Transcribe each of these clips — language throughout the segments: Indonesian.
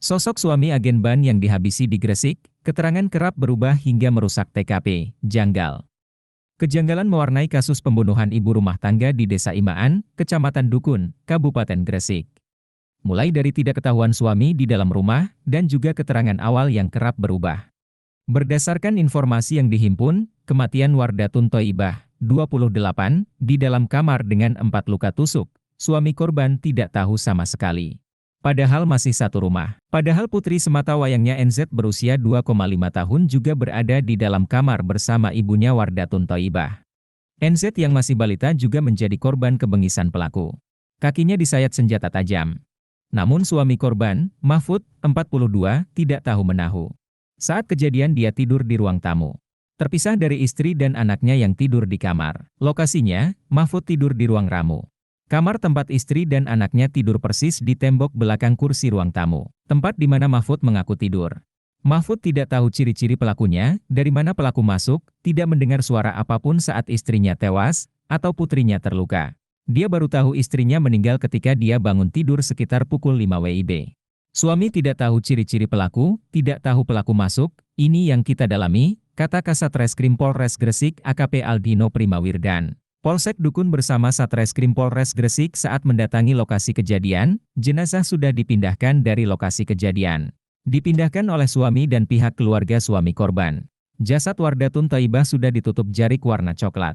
Sosok suami agen ban yang dihabisi di Gresik, keterangan kerap berubah hingga merusak TKP, janggal. Kejanggalan mewarnai kasus pembunuhan ibu rumah tangga di Desa Imaan, Kecamatan Dukun, Kabupaten Gresik. Mulai dari tidak ketahuan suami di dalam rumah, dan juga keterangan awal yang kerap berubah. Berdasarkan informasi yang dihimpun, kematian Wardatun Thoibah, 28, di dalam kamar dengan 4 luka tusuk, suami korban tidak tahu sama sekali. Padahal masih satu rumah. Padahal putri semata wayangnya NZ berusia 2,5 tahun juga berada di dalam kamar bersama ibunya Wardatun Thoibah. NZ yang masih balita juga menjadi korban kebengisan pelaku. Kakinya disayat senjata tajam. Namun suami korban, Mahfud, 42, tidak tahu menahu. Saat kejadian dia tidur di ruang tamu. Terpisah dari istri dan anaknya yang tidur di kamar. Lokasinya, Mahfud tidur di ruang ramu. Kamar tempat istri dan anaknya tidur persis di tembok belakang kursi ruang tamu, tempat di mana Mahfud mengaku tidur. Mahfud tidak tahu ciri-ciri pelakunya, dari mana pelaku masuk, tidak mendengar suara apapun saat istrinya tewas, atau putrinya terluka. Dia baru tahu istrinya meninggal ketika dia bangun tidur sekitar pukul 5 WIB. Suami tidak tahu ciri-ciri pelaku, tidak tahu pelaku masuk, ini yang kita dalami, kata Kasat Reskrim Polres Gresik AKP Aldino Primawirdan. Polsek Dukun bersama Satreskrim Polres Gresik saat mendatangi lokasi kejadian, jenazah sudah dipindahkan dari lokasi kejadian. Dipindahkan oleh suami dan pihak keluarga suami korban. Jasad Wardatun Thoibah sudah ditutup jarik warna coklat.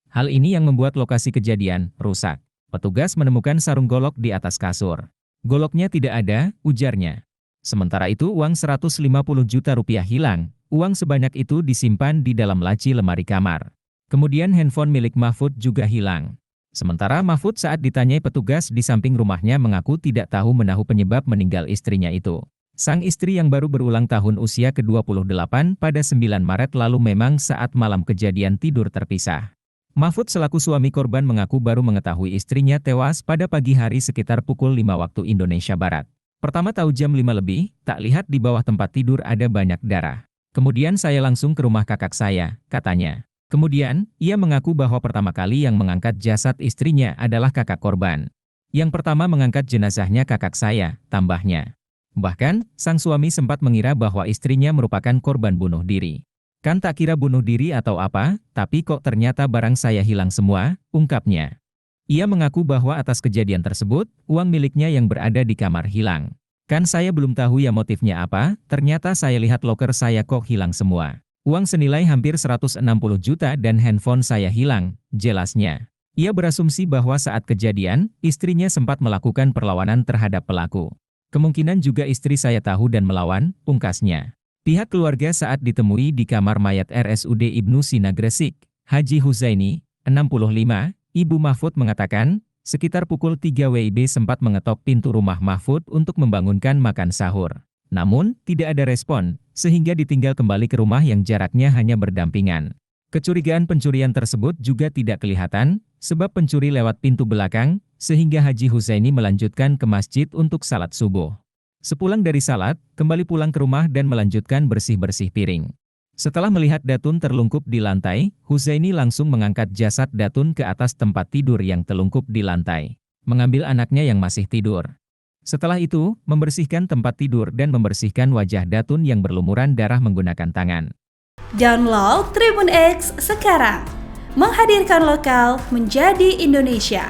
Hal ini yang membuat lokasi kejadian rusak. Petugas menemukan sarung golok di atas kasur. Goloknya tidak ada, ujarnya. Sementara itu uang 150 juta rupiah hilang, uang sebanyak itu disimpan di dalam laci lemari kamar. Kemudian handphone milik Mahfud juga hilang. Sementara Mahfud saat ditanyai petugas di samping rumahnya mengaku tidak tahu menahu penyebab meninggal istrinya itu. Sang istri yang baru berulang tahun usia ke-28 pada 9 Maret lalu memang saat malam kejadian tidur terpisah. Mahfud selaku suami korban mengaku baru mengetahui istrinya tewas pada pagi hari sekitar pukul 5 waktu Indonesia Barat. Pertama tahu jam 5 lebih, tak lihat di bawah tempat tidur ada banyak darah. Kemudian saya langsung ke rumah kakak saya, katanya. Kemudian, ia mengaku bahwa pertama kali yang mengangkat jasad istrinya adalah kakak korban. Yang pertama mengangkat jenazahnya kakak saya, tambahnya. Bahkan, sang suami sempat mengira bahwa istrinya merupakan korban bunuh diri. Kan tak kira bunuh diri atau apa, tapi kok ternyata barang saya hilang semua, ungkapnya. Ia mengaku bahwa atas kejadian tersebut, uang miliknya yang berada di kamar hilang. Kan saya belum tahu ya motifnya apa, ternyata saya lihat loker saya kok hilang semua. Uang senilai hampir 160 juta dan handphone saya hilang, jelasnya. Ia berasumsi bahwa saat kejadian, istrinya sempat melakukan perlawanan terhadap pelaku. Kemungkinan juga istri saya tahu dan melawan, pungkasnya. Pihak keluarga saat ditemui di kamar mayat RSUD Ibnu Sina Gresik, Haji Huzaini, 65, Ibu Mahfud mengatakan, sekitar pukul 3 WIB sempat mengetok pintu rumah Mahfud untuk membangunkan makan sahur. Namun, tidak ada respon, sehingga ditinggal kembali ke rumah yang jaraknya hanya berdampingan. Kecurigaan pencurian tersebut juga tidak kelihatan, sebab pencuri lewat pintu belakang, sehingga Haji Huzaini melanjutkan ke masjid untuk salat subuh. Sepulang dari salat, kembali pulang ke rumah dan melanjutkan bersih-bersih piring. Setelah melihat Datun terlungkup di lantai, Huzaini langsung mengangkat jasad Datun ke atas tempat tidur yang terlungkup di lantai, mengambil anaknya yang masih tidur. Setelah itu, membersihkan tempat tidur dan membersihkan wajah Datun yang berlumuran darah menggunakan tangan. Download Tribun X sekarang, menghadirkan lokal menjadi Indonesia.